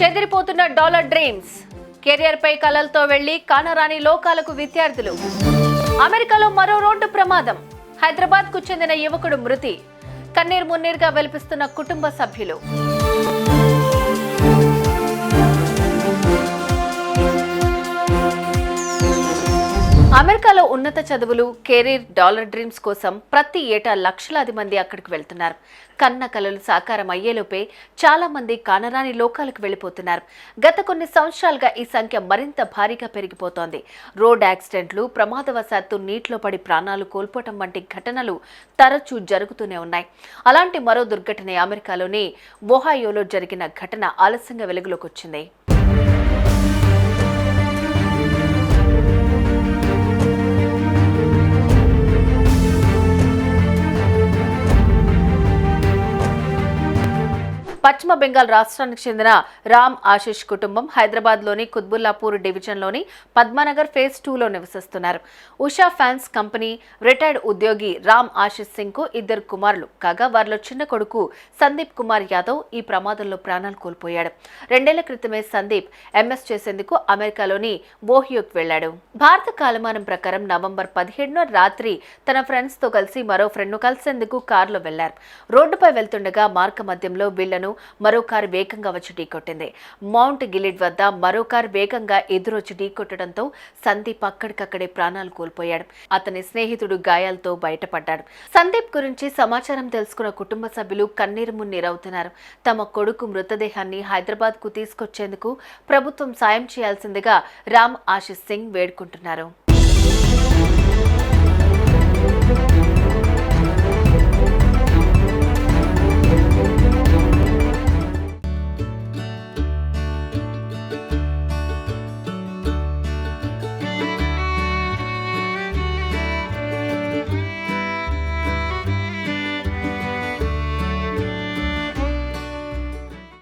చెదిరిపోతున్న dollar dreams, career పై కలలతో వెళ్లి కానరాని లోకాలకు విద్యార్థులు. అమెరికాలో మరో రోడ్డు ప్రమాదం, హైదరాబాద్ కు చెందిన యువకుడు మృతి. కన్నీరు మున్నీరుగా వెలిపిస్తున్న కుటుంబ సభ్యులు. అమెరికాలో ఉన్నత చదువులు, కెరీర్, డాలర్ డ్రీమ్స్ కోసం ప్రతి ఏటా లక్షలాది మంది అక్కడికి వెళ్తున్నారు. కన్న కలలు సాకారం అయ్యేలోపే చాలా మంది కానరాని లోకాలకు వెళ్లిపోతున్నారు. గత కొన్ని సంవత్సరాలుగా ఈ సంఖ్య మరింత భారీగా పెరిగిపోతోంది. రోడ్ యాక్సిడెంట్లు, ప్రమాదవశాత్తు నీటిలో పడి ప్రాణాలు కోల్పోవటం వంటి ఘటనలు తరచూ జరుగుతూనే ఉన్నాయి. అలాంటి మరో దుర్ఘటన అమెరికాలోని ఒహాయోలో జరిగిన ఘటన ఆలస్యంగా వెలుగులోకి వచ్చింది. పశ్చిమ బెంగాల్ రాష్ట్రానికి చెందిన రామ్ ఆశిష్ కుటుంబం హైదరాబాద్లోని కుత్బుల్లాపూర్ డివిజన్లోని పద్మానగర్ ఫేజ్ 2లో నివసిస్తున్నారు. ఉషా ఫ్యాన్స్ కంపెనీ రిటైర్డ్ ఉద్యోగి రామ్ ఆశిష్ సింగ్ కు 2 కుమారులు కాగా వారిలో చిన్న కొడుకు సందీప్ కుమార్ యాదవ్ ఈ ప్రమాదంలో ప్రాణాలు కోల్పోయాడు. 2 ఏళ్ల క్రితమే సందీప్ ఎంఎస్ చేసేందుకు అమెరికాలోని ఓహియోకి వెళ్లాడు. భారత కాలమానం ప్రకారం నవంబర్ 17న రాత్రి తన ఫ్రెండ్స్ తో కలిసి మరో ఫ్రెండ్ను కలిసేందుకు కారులో వెళ్లారు. రోడ్డుపై వెళ్తుండగా మార్గ మధ్యంలో వీళ్లను మరో కారు వేగంగా వచ్చి ఢీకొట్టింది. మౌంట్ గిలిడ్ వద్ద మరో కారు వేగంగా ఎదురొచ్చి ఢీకొట్టడంతో సందీప్ అక్కడికక్కడే ప్రాణాలు కోల్పోయాడు. అతని స్నేహితుడు గాయాలతో బయటపడ్డాడు. సందీప్ గురించి సమాచారం తెలుసుకున్న కుటుంబ సభ్యులు కన్నీరు మున్నీరవుతున్నారు. తమ కొడుకు మృతదేహాన్ని హైదరాబాద్ కు తీసుకొచ్చేందుకు ప్రభుత్వం సాయం చేయాల్సిందిగా రామ్ ఆశిష్ సింగ్ వేడుకుంటున్నారు.